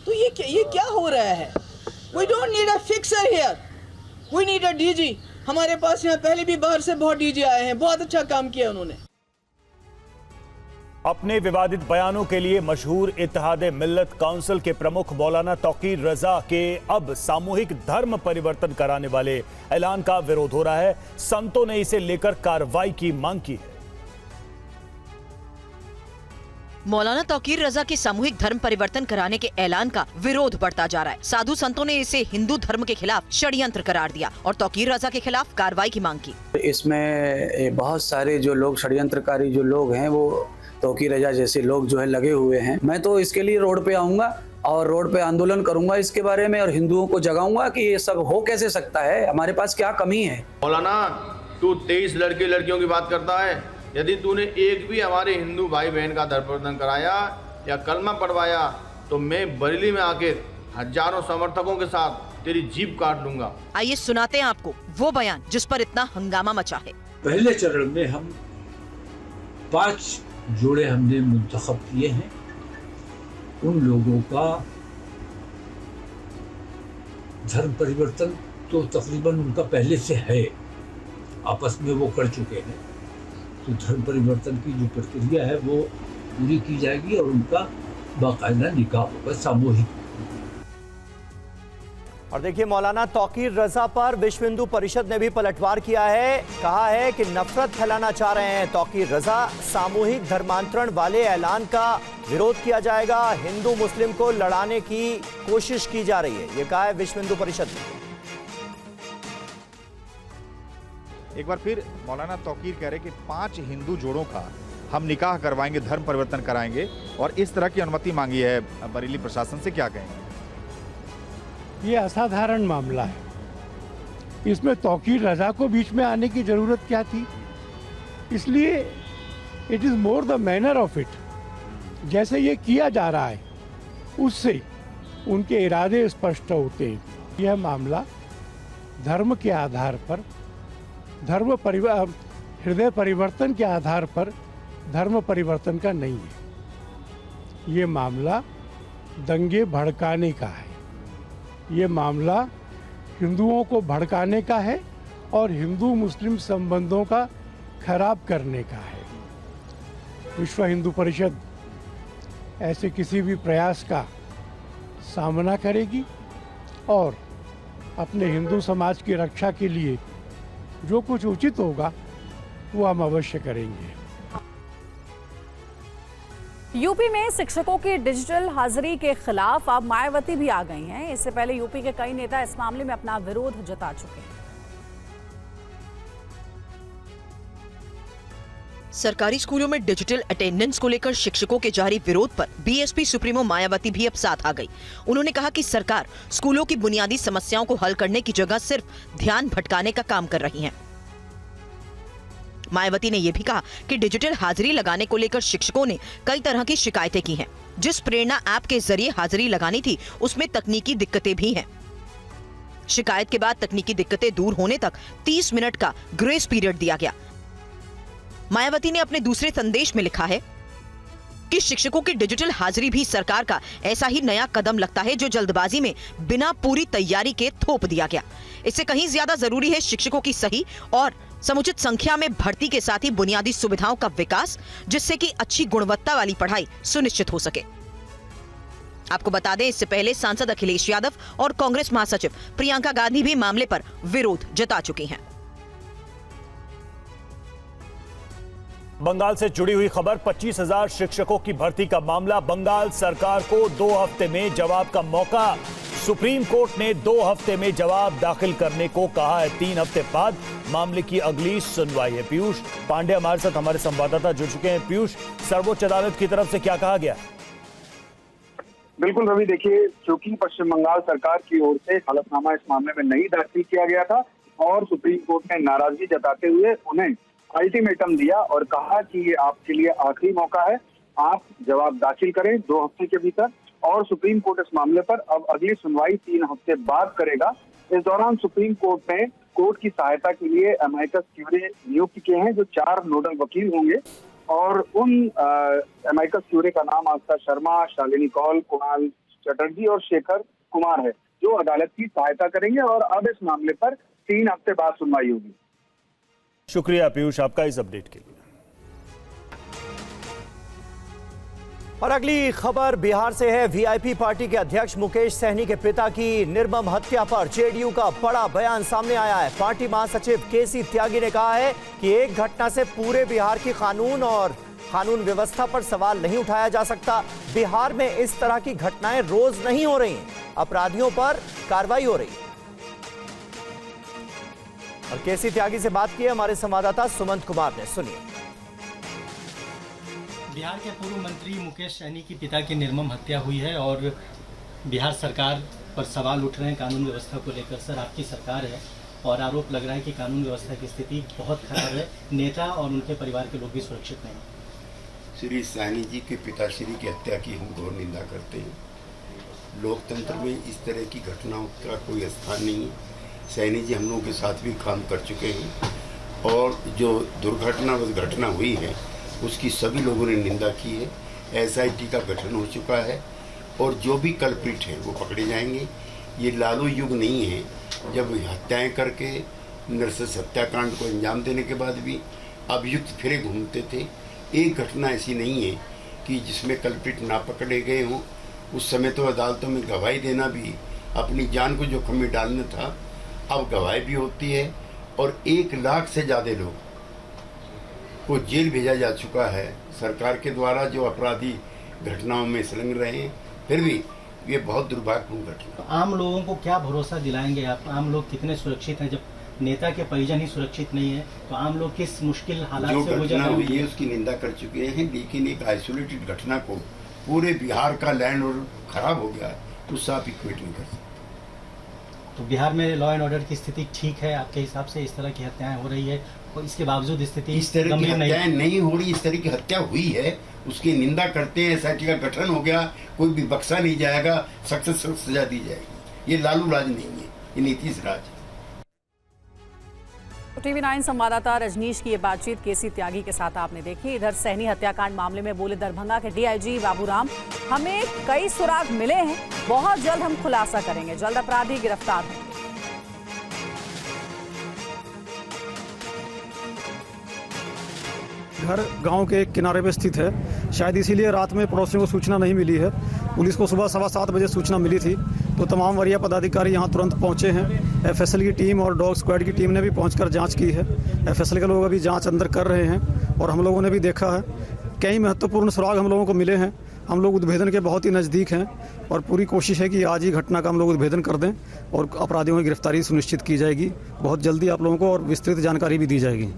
तो ये क्या हो रहा है? We don't need a fixer here, we need a DG. हमारे पास यहाँ पहले भी बाहर से बहुत डीजी आए हैं, बहुत अच्छा काम किया उन्होंने। अपने विवादित बयानों के लिए मशहूर इत्तेहाद मिल्लत काउंसिल के प्रमुख मौलाना तौकीर रजा के अब सामूहिक धर्म परिवर्तन कराने वाले ऐलान का विरोध हो रहा है। संतों ने इसे लेकर कार्रवाई की मांग की है। मौलाना तौकीर रजा के सामूहिक धर्म परिवर्तन कराने के ऐलान का विरोध बढ़ता जा रहा है। साधु संतों ने इसे हिंदू धर्म के खिलाफ षड्यंत्र करार दिया और तौकीर रजा के खिलाफ कार्रवाई की मांग की। इसमें बहुत सारे जो लोग षड्यंत्रकारी जो लोग हैं वो तौकीर रजा जैसे लोग जो है लगे हुए हैं। मैं तो इसके लिए रोड पे आऊंगा और रोड पे आंदोलन करूंगा इसके बारे में, और हिंदुओं को जगाऊंगा कि ये सब हो कैसे सकता है, हमारे पास क्या कमी है। मौलाना, तू 23 लड़के लड़कियों की बात करता है। यदि तूने एक भी हमारे हिंदू भाई बहन का धर्म परिवर्तन कराया या कलमा पढ़वाया तो मैं बरेली में आकर हजारों समर्थकों के साथ तेरी जीभ काट लूंगा। आइए सुनाते हैं आपको वो बयान जिस पर इतना हंगामा मचा है। पहले चरण में हम 5 जोड़े हमने मुंतखब किए हैं। उन लोगों का धर्म परिवर्तन तो तकरीबन उनका पहले से है, आपस में वो कर चुके हैं। तो धर्म परिवर्तन की जो प्रक्रिया है वो पूरी की जाएगी और उनका बाकायदा निकाह होगा सामूहिक। और देखिए, मौलाना तौकीर रजा पर विश्व हिंदू परिषद ने भी पलटवार किया है। कहा है कि नफरत फैलाना चाह रहे हैं तौकीर रजा। सामूहिक धर्मांतरण वाले ऐलान का विरोध किया जाएगा। हिंदू मुस्लिम को लड़ाने की कोशिश की जा रही है, ये कहा है विश्व हिंदू परिषद ने। एक बार फिर मौलाना तौकीर कह रहे कि 5 हिंदू जोड़ों का हम निकाह करवाएंगे, धर्म परिवर्तन कराएंगे, और इस तरह की अनुमति मांगी है बरेली प्रशासन से। क्या कहेंगे? ये असाधारण मामला है। इसमें तौकीर रजा को बीच में आने की ज़रूरत क्या थी? इसलिए it is more the manner of it. जैसे ये किया जा रहा है उससे उनके इरादे स्पष्ट होते हैं। यह मामला धर्म के आधार पर, हृदय परिवर्तन के आधार पर धर्म परिवर्तन का नहीं है। ये मामला दंगे भड़काने का है। ये मामला हिंदुओं को भड़काने का है और हिंदू मुस्लिम संबंधों का खराब करने का है। विश्व हिंदू परिषद ऐसे किसी भी प्रयास का सामना करेगी और अपने हिंदू समाज की रक्षा के लिए जो कुछ उचित होगा वो हम अवश्य करेंगे। यूपी में शिक्षकों की डिजिटल हाजिरी के खिलाफ अब मायावती भी आ गई हैं। इससे पहले यूपी के कई नेता इस मामले में अपना विरोध जता चुके हैं। सरकारी स्कूलों में डिजिटल अटेंडेंस को लेकर शिक्षकों के जारी विरोध पर बीएसपी सुप्रीमो मायावती भी अब साथ आ गई। उन्होंने कहा कि सरकार स्कूलों की बुनियादी समस्याओं को हल करने की जगह सिर्फ ध्यान भटकाने का काम कर रही है। मायावती ने यह भी कहा कि डिजिटल हाजिरी लगाने को लेकर शिक्षकों ने कई तरह की शिकायतें की हैं। जिस प्रेरणा ऐप के जरिए हाजिरी लगानी थी उसमें तकनीकी दिक्कतें भी हैं। शिकायत के बाद तकनीकी दिक्कतें दूर होने तक 30 मिनट का ग्रेस पीरियड दिया गया। मायावती ने अपने दूसरे संदेश में लिखा है कि शिक्षकों की डिजिटल हाजिरी भी सरकार का ऐसा ही नया कदम लगता है जो जल्दबाजी में बिना पूरी तैयारी के थोप दिया गया। इससे कहीं ज्यादा जरूरी है शिक्षकों की सही और समुचित संख्या में भर्ती के साथ ही बुनियादी सुविधाओं का विकास, जिससे कि अच्छी गुणवत्ता वाली पढ़ाई सुनिश्चित हो सके। आपको बता दें, इससे पहले सांसद अखिलेश यादव और कांग्रेस महासचिव प्रियंका गांधी भी मामले पर विरोध जता चुकी हैं। बंगाल से जुड़ी हुई खबर, 25,000 शिक्षकों की भर्ती का मामला। बंगाल सरकार को 2 हफ्ते में जवाब का मौका। सुप्रीम कोर्ट ने 2 हफ्ते में जवाब दाखिल करने को कहा है। 3 हफ्ते बाद मामले की अगली सुनवाई है। पीयूष पांडे हमारे साथ, हमारे संवाददाता जुड़ चुके हैं। पीयूष, सर्वोच्च अदालत की तरफ से क्या कहा गया? बिल्कुल रवि, देखिए, चूंकि पश्चिम बंगाल सरकार की ओर से हलफनामा इस मामले में नहीं दाखिल किया गया था और सुप्रीम कोर्ट ने नाराजगी जताते हुए उन्हें अल्टीमेटम दिया और कहा कि ये आपके लिए आखिरी मौका है, आप जवाब दाखिल करें 2 हफ्ते के भीतर। और सुप्रीम कोर्ट इस मामले पर अब अगली सुनवाई 3 हफ्ते बाद करेगा। इस दौरान सुप्रीम कोर्ट ने कोर्ट की सहायता के लिए अमाइकस क्यूरे नियुक्त किए हैं, जो 4 नोडल वकील होंगे और उन अमाइकस क्यूरे का नाम आस्था शर्मा, शालिनी कौल, कुणाल चटर्जी और शेखर कुमार है, जो अदालत की सहायता करेंगे और अब इस मामले पर 3 हफ्ते बाद सुनवाई होगी। शुक्रिया पीयूष आपका इस अपडेट के लिए। और अगली खबर बिहार से है। वीआईपी पार्टी के अध्यक्ष मुकेश सहनी के पिता की निर्मम हत्या पर जेडीयू का बड़ा बयान सामने आया है। पार्टी महासचिव केसी त्यागी ने कहा है कि एक घटना से पूरे बिहार की कानून और कानून व्यवस्था पर सवाल नहीं उठाया जा सकता। बिहार में इस तरह की घटनाएं रोज नहीं हो रही हैं, अपराधियों पर कार्रवाई हो रही है। और केसी त्यागी से बात की हमारे संवाददाता सुमंत कुमार ने, सुनिए। बिहार के पूर्व मंत्री मुकेश सहनी की पिता की निर्मम हत्या हुई है और बिहार सरकार पर सवाल उठ रहे हैं कानून व्यवस्था को लेकर। सर, आपकी सरकार है और आरोप लग रहा है कि कानून व्यवस्था की स्थिति बहुत खराब है, नेता और उनके परिवार के लोग भी सुरक्षित नहीं। श्री सहनी जी के पिताश्री की हत्या की हम घोर निंदा करते हैं। लोकतंत्र में इस तरह की घटनाओं का कोई स्थान नहीं है। सहनी जी हम लोगों के साथ भी काम कर चुके हैं और जो दुर्घटनावश घटना हुई है उसकी सभी लोगों ने निंदा की है। एसआईटी का गठन हो चुका है और जो भी कल्प्रिट हैं वो पकड़े जाएंगे। ये लालू युग नहीं है जब हत्याएं करके नरसंस हत्याकांड को अंजाम देने के बाद भी अभियुक्त फिरे घूमते थे। एक घटना ऐसी नहीं है कि जिसमें कल्प्रिट ना पकड़े गए हों। उस समय तो अदालतों में गवाही देना भी अपनी जान को जोखिम में डालना था, अब गवाही भी होती है और 1 लाख से ज़्यादा लोग को जेल भेजा जा चुका है सरकार के द्वारा, जो अपराधी घटनाओं में संलग्न रहे हैं। फिर भी ये बहुत दुर्भाग्यपूर्ण घटना। आम लोगों को क्या भरोसा दिलाएंगे आप? आम लोग कितने सुरक्षित हैं? जब नेता के परिजन ही सुरक्षित नहीं है तो आम लोग किस मुश्किल हालात से गुजर रहे हैं? जो घटना हुई है उसकी निंदा कर चुके हैं, लेकिन एक आइसोलेटेड घटना को पूरे बिहार का लैंड और खराब हो गया है, उससे आप इक्वेट नहीं कर सकते। तो बिहार में लॉ एंड ऑर्डर की स्थिति ठीक है आपके हिसाब से? इस तरह की हत्याएं हो रही है और इसके बावजूद स्थिति इस तरह की हत्याएं नहीं हो रही, इस तरह की हत्या हुई है उसकी निंदा करते हैं। एसआईटी का गठन हो गया, कोई भी बख्शा नहीं जाएगा, सख्त से सख्त सजा दी जाएगी। ये लालू राज नहीं है, ये नीतीश राज है। टीवी 9 संवाददाता रजनीश की ये बातचीत केसी त्यागी के साथ आपने देखी। इधर सहनी हत्याकांड मामले में बोले दरभंगा के डीआईजी बाबूराम, हमें कई सुराग मिले हैं, बहुत जल्द हम खुलासा करेंगे, जल्द अपराधी गिरफ्तार होंगे। घर गांव के किनारे पे स्थित है। शायद इसीलिए रात में पड़ोसियों को सूचना नहीं मिली है। पुलिस को सुबह 7:15 बजे सूचना मिली थी, तो तमाम वरीय पदाधिकारी यहां तुरंत पहुंचे हैं। एफएसएल की टीम और डॉग स्क्वाड की टीम ने भी पहुंचकर जांच की है। एफएसएल के लोग अभी जांच अंदर कर रहे हैं और हम लोगों ने भी देखा है कई महत्वपूर्ण सुराग हम लोगों को मिले हैं। हम लोग उद्भेदन के बहुत ही नज़दीक हैं और पूरी कोशिश है कि आज ही घटना का हम लोग उद्भेदन कर दें और अपराधियों की गिरफ्तारी सुनिश्चित की जाएगी। बहुत जल्दी आप लोगों को और विस्तृत जानकारी भी दी जाएगी।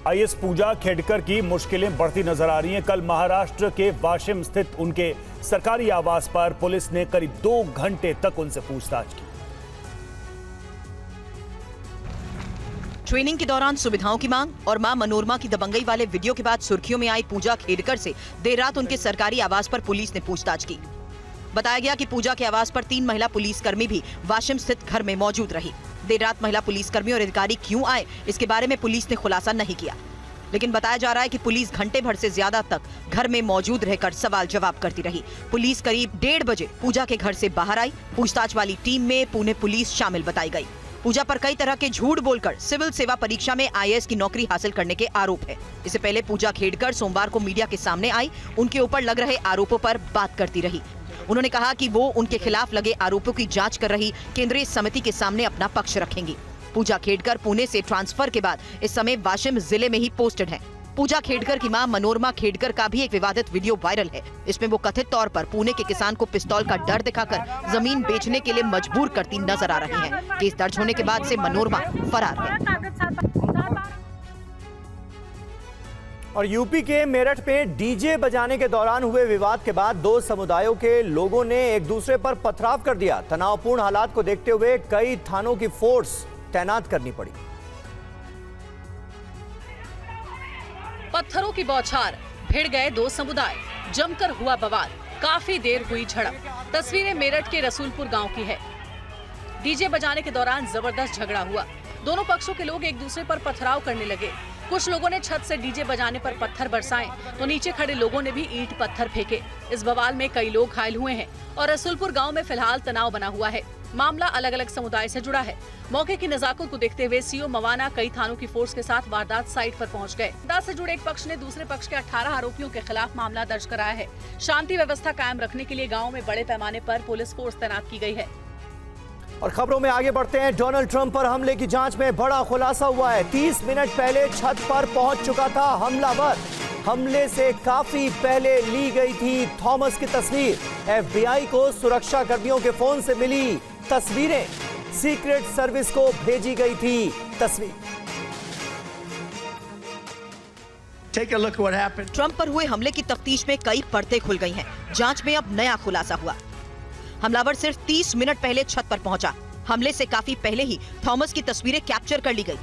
आईएएस पूजा खेडकर की मुश्किलें बढ़ती नजर आ रही हैं। कल महाराष्ट्र के वाशिम स्थित उनके सरकारी आवास पर पुलिस ने करीब 2 घंटे तक उनसे पूछताछ की। ट्रेनिंग के दौरान सुविधाओं की मांग और मां मनोरमा की दबंगई वाले वीडियो के बाद सुर्खियों में आई पूजा खेडकर से देर रात उनके सरकारी आवास पर पुलिस ने पूछताछ की। बताया गया कि पूजा के आवास पर 3 महिला पुलिसकर्मी भी वाशिम स्थित घर में मौजूद रही। देर रात महिला पुलिसकर्मी और अधिकारी क्यों आए, इसके बारे में पुलिस ने खुलासा नहीं किया, लेकिन बताया जा रहा है कि पुलिस घंटे भर से ज्यादा तक घर में मौजूद रहकर सवाल जवाब करती रही। पुलिस करीब 1:30 बजे पूजा के घर से बाहर आई। पूछताछ वाली टीम में पुणे पुलिस शामिल बताई गई। पूजा पर कई तरह के झूठ बोलकर सिविल सेवा परीक्षा में आईएएस की नौकरी हासिल करने के आरोप है। इससे पहले पूजा खेडकर सोमवार को मीडिया के सामने आई, उनके ऊपर लग रहे आरोपों पर बात करती रही। उन्होंने कहा कि वो उनके खिलाफ लगे आरोपों की जांच कर रही केंद्रीय समिति के सामने अपना पक्ष रखेंगी। पूजा खेडकर पुणे से ट्रांसफर के बाद इस समय वाशिम जिले में ही पोस्टेड है। पूजा खेडकर की मां मनोरमा खेडकर का भी एक विवादित वीडियो वायरल है। इसमें वो कथित तौर पर पुणे के किसान को पिस्तौल का डर दिखाकर जमीन बेचने के लिए मजबूर करती नजर आ रही हैं। केस दर्ज होने के बाद से मनोरमा फरार है। और यूपी के मेरठ में डीजे बजाने के दौरान हुए विवाद के बाद 2 समुदायों के लोगों ने एक दूसरे पर पथराव कर दिया। तनावपूर्ण हालात को देखते हुए कई थानों की फोर्स तैनात करनी पड़ी। पत्थरों की बौछार, भिड़ गए 2 समुदाय, जमकर हुआ बवाल, काफी देर हुई झड़प। तस्वीरें मेरठ के रसूलपुर गांव की है। डीजे बजाने के दौरान जबरदस्त झगड़ा हुआ। दोनों पक्षों के लोग एक दूसरे पर पथराव करने लगे। कुछ लोगों ने छत से डीजे बजाने पर पत्थर बरसाए तो नीचे खड़े लोगों ने भी ईंट पत्थर फेंके। इस बवाल में कई लोग घायल हुए हैं और रसूलपुर गांव में फिलहाल तनाव बना हुआ है। मामला अलग अलग समुदाय से जुड़ा है। मौके की नजाकत को देखते हुए सीओ मवाना कई थानों की फोर्स के साथ वारदात साइट पर पहुंच गए। वारदात से जुड़े एक पक्ष ने दूसरे पक्ष के 18 आरोपियों के खिलाफ मामला दर्ज कराया है। शांति व्यवस्था कायम रखने के लिए गाँव में बड़े पैमाने पर पुलिस फोर्स तैनात की गई है। और खबरों में आगे बढ़ते हैं। डोनाल्ड ट्रंप पर हमले की जांच में बड़ा खुलासा हुआ है। 30 मिनट पहले छत पर पहुंच चुका था हमलावर। हमले से काफी पहले ली गई थी थॉमस की तस्वीर। एफबीआई को सुरक्षा कर्मियों के फोन से मिली तस्वीरें। सीक्रेट सर्विस को भेजी गई थी तस्वीर। Take a look what happened. Trump पर हुए हमले की तफ्तीश में कई परतें खुल गई हैं। जांच में अब नया खुलासा हुआ। हमलावर सिर्फ 30 मिनट पहले छत पर पहुंचा। हमले से काफी पहले ही थॉमस की तस्वीरें कैप्चर कर ली गई।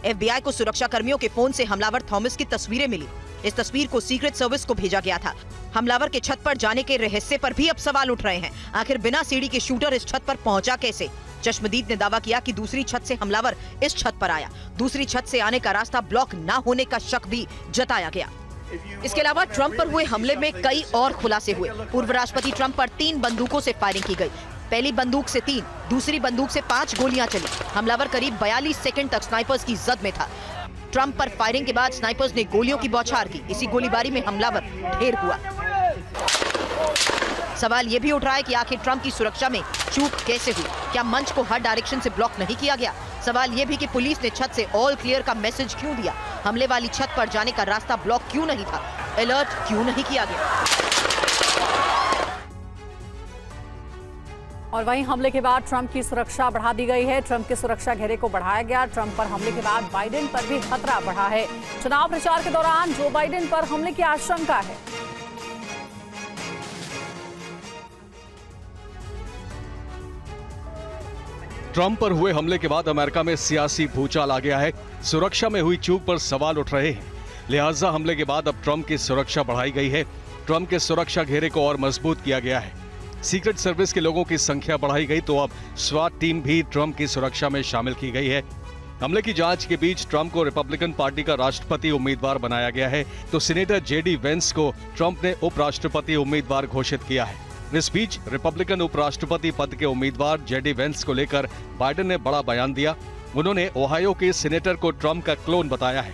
एफबीआई को सुरक्षा कर्मियों के फोन से हमलावर थॉमस की तस्वीरें मिली। इस तस्वीर को सीक्रेट सर्विस को भेजा गया था। हमलावर के छत पर जाने के रहस्य पर भी अब सवाल उठ रहे हैं। आखिर बिना सीढ़ी के शूटर इस छत पर पहुंचा कैसे? चश्मदीद ने दावा किया कि दूसरी छत से हमलावर इस छत पर आया। दूसरी छत से आने का रास्ता ब्लॉक न होने का शक भी जताया गया। इसके अलावा ट्रंप पर हुए हमले में कई और खुलासे हुए। पूर्व राष्ट्रपति ट्रंप पर 3 बंदूकों से फायरिंग की गई। पहली बंदूक से 3, दूसरी बंदूक से 5 गोलियां चली। हमलावर करीब 42 सेकंड तक स्नाइपर्स की जद में था। ट्रंप पर फायरिंग के बाद स्नाइपर्स ने गोलियों की बौछार की। इसी गोलीबारी में हमलावर ढेर हुआ। सवाल ये भी उठ रहा है कि आखिर ट्रंप की सुरक्षा में चूक कैसे हुई? क्या मंच को हर डायरेक्शन से ब्लॉक नहीं किया गया? सवाल ये भी कि पुलिस ने छत से ऑल क्लियर का मैसेज क्यों दिया? हमले वाली छत पर जाने का रास्ता ब्लॉक क्यों नहीं था? अलर्ट क्यों नहीं किया गया? और वहीं हमले के बाद ट्रंप की सुरक्षा बढ़ा दी गई है। ट्रंप के सुरक्षा घेरे को बढ़ाया गया। ट्रंप पर हमले के बाद बाइडेन पर भी खतरा बढ़ा है। चुनाव प्रचार के दौरान जो बाइडेन पर हमले की आशंका है। ट्रंप पर हुए हमले के बाद अमेरिका में सियासी भूचाल आ गया है। सुरक्षा में हुई चूक पर सवाल उठ रहे हैं। लिहाजा हमले के बाद अब ट्रंप की सुरक्षा बढ़ाई गई है। ट्रंप के सुरक्षा घेरे को और मजबूत किया गया है। सीक्रेट सर्विस के लोगों की संख्या बढ़ाई गई तो अब स्वाट टीम भी ट्रंप की सुरक्षा में शामिल की गई है। हमले की जांच के बीच ट्रंप को रिपब्लिकन पार्टी का राष्ट्रपति उम्मीदवार बनाया गया है तो सीनेटर जेडी वेंस को ट्रंप ने उपराष्ट्रपति उम्मीदवार घोषित किया है। इस बीच रिपब्लिकन उपराष्ट्रपति पद के उम्मीदवार जेडी वेंस को लेकर बाइडेन ने बड़ा बयान दिया। उन्होंने ओहायो के सीनेटर को ट्रंप का क्लोन बताया है।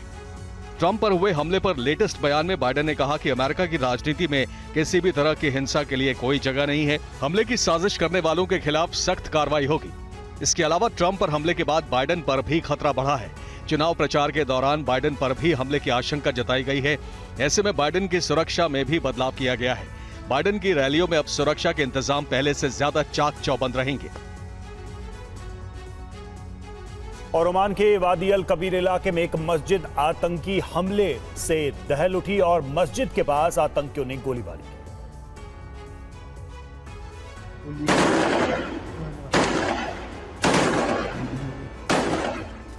ट्रंप पर हुए हमले पर लेटेस्ट बयान में बाइडेन ने कहा कि अमेरिका की राजनीति में किसी भी तरह की हिंसा के लिए कोई जगह नहीं है। हमले की साजिश करने वालों के खिलाफ सख्त कार्रवाई होगी। इसके अलावा ट्रंप पर हमले के बाद बाइडेन पर भी खतरा बढ़ा है। चुनाव प्रचार के दौरान बाइडेन पर भी हमले की आशंका जताई गई है। ऐसे में बाइडेन की सुरक्षा में भी बदलाव किया गया है। बाइडेन की रैलियों में अब सुरक्षा के इंतजाम पहले से ज्यादा चाक चौबंद रहेंगे। और ओमान के वादी अल कबीर इलाके में एक मस्जिद आतंकी हमले से दहल उठी और मस्जिद के पास आतंकियों ने गोलीबारी की।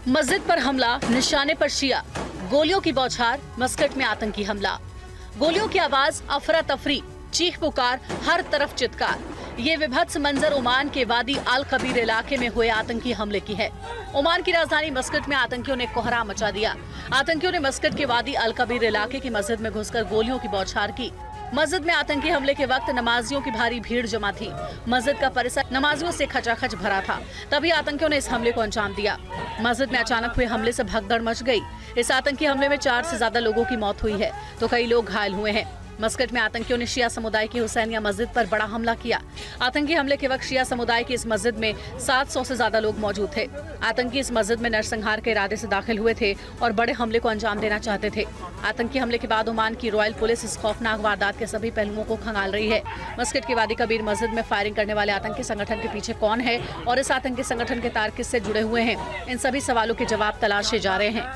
मस्जिद पर हमला, निशाने पर शिया, गोलियों की बौछार, मस्कट में आतंकी हमला। गोलियों की आवाज, अफरा तफरी, चीख पुकार, हर तरफ चित्कार। ये विभत्स मंजर ओमान के वादी अल कबीर इलाके में हुए आतंकी हमले की है। ओमान की राजधानी मस्कट में आतंकियों ने कोहराम मचा दिया। आतंकियों ने मस्कट के वादी अल कबीर इलाके की मस्जिद में घुसकर गोलियों की बौछार की। मस्जिद में आतंकी हमले के वक्त नमाजियों की भारी भीड़ जमा थी। मस्जिद का परिसर नमाजियों से खचाखच भरा था। तभी आतंकियों ने इस हमले को अंजाम दिया। मस्जिद में अचानक हुए हमले से भगदड़ मच गई। इस आतंकी हमले में 4 से ज्यादा लोगों की मौत हुई है तो कई लोग घायल हुए हैं। मस्कट में आतंकियों ने शिया समुदाय की हुसैनिया मस्जिद पर बड़ा हमला किया। आतंकी हमले के वक्त शिया समुदाय की इस मस्जिद में 700 से ज्यादा लोग मौजूद थे। आतंकी इस मस्जिद में नरसंहार के इरादे से दाखिल हुए थे और बड़े हमले को अंजाम देना चाहते थे। आतंकी हमले के बाद ओमान की रॉयल पुलिस इस खौफनाक वारदात के सभी पहलुओं को खंगाल रही है। मस्कट के वादी कबीर मस्जिद में फायरिंग करने वाले आतंकी संगठन के पीछे कौन है और इस आतंकी संगठन के तार किससे जुड़े हुए हैं, इन सभी सवालों के जवाब तलाशे जा रहे हैं।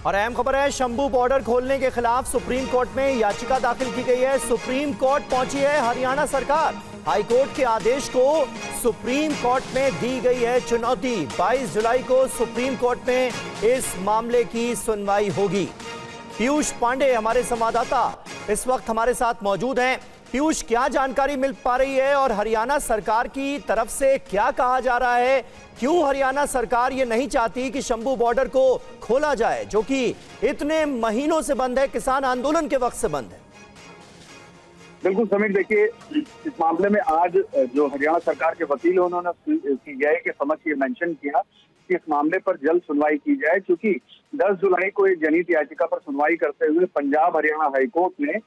और अहम खबर है, शंभू बॉर्डर खोलने के खिलाफ सुप्रीम कोर्ट में याचिका दाखिल की गई है। सुप्रीम कोर्ट पहुंची है हरियाणा सरकार। हाई कोर्ट के आदेश को सुप्रीम कोर्ट में दी गई है चुनौती। 22 जुलाई को सुप्रीम कोर्ट में इस मामले की सुनवाई होगी। पीयूष पांडे हमारे संवाददाता इस वक्त हमारे साथ मौजूद हैं। पीयूष, क्या जानकारी मिल पा रही है और हरियाणा सरकार की तरफ से क्या कहा जा रहा है? क्यों हरियाणा सरकार ये नहीं चाहती कि शंभू बॉर्डर को खोला जाए, जो कि इतने महीनों से बंद है, किसान आंदोलन के वक्त से बंद है? बिल्कुल समीर, देखिए इस मामले में आज जो हरियाणा सरकार के वकील उन्होंने सीबीआई के समक्ष ये मेंशन किया कि इस मामले पर जल्द सुनवाई की जाए, क्योंकि 10 जुलाई को एक जनहित याचिका पर सुनवाई करते हुए पंजाब हरियाणा हाईकोर्ट ने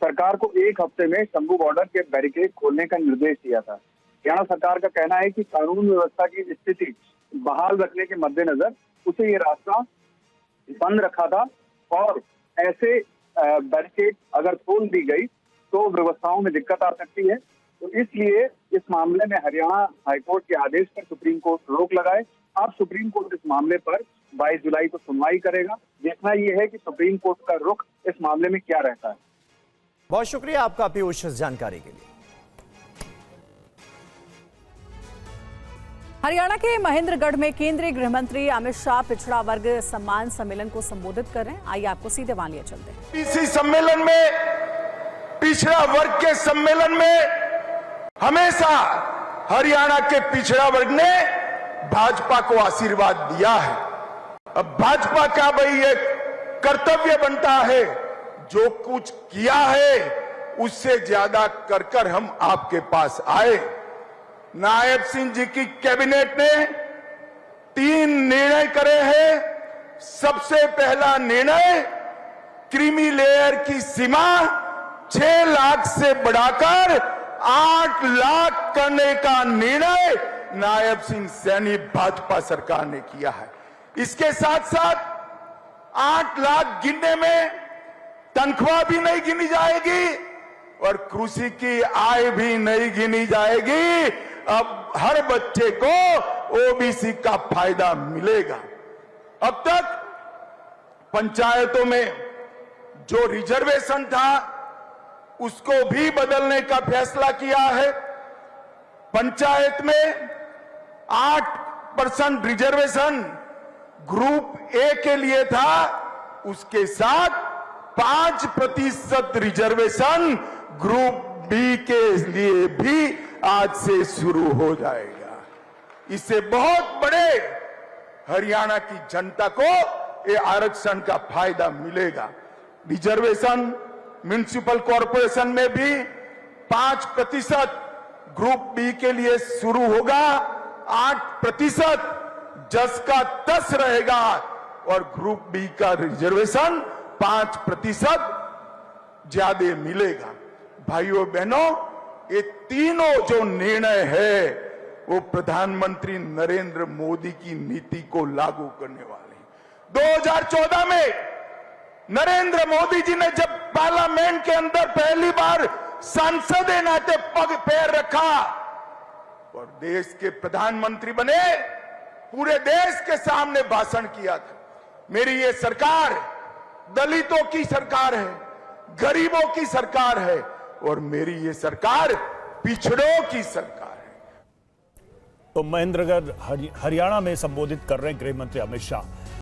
सरकार को 1 हफ्ते में शंभू बॉर्डर के बैरिकेड खोलने का निर्देश दिया था। हरियाणा सरकार का कहना है कि कानून व्यवस्था की स्थिति बहाल रखने के मद्देनजर उसे ये रास्ता बंद रखा था और ऐसे बैरिकेड अगर खोल दी गई तो व्यवस्थाओं में दिक्कत आ सकती है। तो इसलिए इस मामले में हरियाणा हाईकोर्ट के आदेश पर सुप्रीम कोर्ट रोक लगाए। अब सुप्रीम कोर्ट इस मामले पर 22 जुलाई को सुनवाई करेगा। देखना यह है कि सुप्रीम कोर्ट का रुख इस मामले में क्या रहता है। बहुत शुक्रिया आपका पीयूष इस जानकारी के लिए। हरियाणा के महेंद्रगढ़ में केंद्रीय गृह मंत्री अमित शाह पिछड़ा वर्ग सम्मान सम्मेलन को संबोधित कर रहे हैं। आइए आपको सीधे वहां लिए चलते हैं। इसी सम्मेलन में, पिछड़ा वर्ग के सम्मेलन में हमेशा हरियाणा के पिछड़ा वर्ग ने भाजपा को आशीर्वाद दिया है। अब भाजपा का भाई एक कर्तव्य बनता है, जो कुछ किया है उससे ज्यादा कर कर हम आपके पास आए। नायब सिंह जी की कैबिनेट ने 3 निर्णय करे हैं। सबसे पहला निर्णय, क्रीमी लेयर की सीमा 6 लाख से बढ़ाकर 8 लाख करने का निर्णय नायब सिंह सैनी भाजपा सरकार ने किया है। इसके साथ साथ 8 लाख गिनने में तनख्वाह भी नहीं गिनी जाएगी और कृषि की आय भी नहीं गिनी जाएगी। अब हर बच्चे को ओबीसी का फायदा मिलेगा। अब तक पंचायतों में जो रिजर्वेशन था उसको भी बदलने का फैसला किया है। पंचायत में 8% रिजर्वेशन ग्रुप ए के लिए था, उसके साथ 5% रिजर्वेशन ग्रुप बी के लिए भी आज से शुरू हो जाएगा। इससे बहुत बड़े हरियाणा की जनता को ये आरक्षण का फायदा मिलेगा। रिजर्वेशन म्युनिसिपल कॉरपोरेशन में भी 5% ग्रुप बी के लिए शुरू होगा, 8% 10 का 10 रहेगा और ग्रुप बी का रिजर्वेशन 5% ज्यादा मिलेगा। भाइयों बहनों, ये तीनों जो निर्णय है वो प्रधानमंत्री नरेंद्र मोदी की नीति को लागू करने वाले हैं। 2014 में नरेंद्र मोदी जी ने जब पार्लियामेंट के अंदर पहली बार सांसद के नाते पैर रखा और देश के प्रधानमंत्री बने, पूरे देश के सामने भाषण किया था, मेरी ये सरकार दलितों की सरकार है, गरीबों की सरकार है और मेरी ये सरकार पिछड़ों की सरकार है। तो महेंद्रगढ़ हरियाणा में संबोधित कर रहे हैं गृह मंत्री अमित शाह।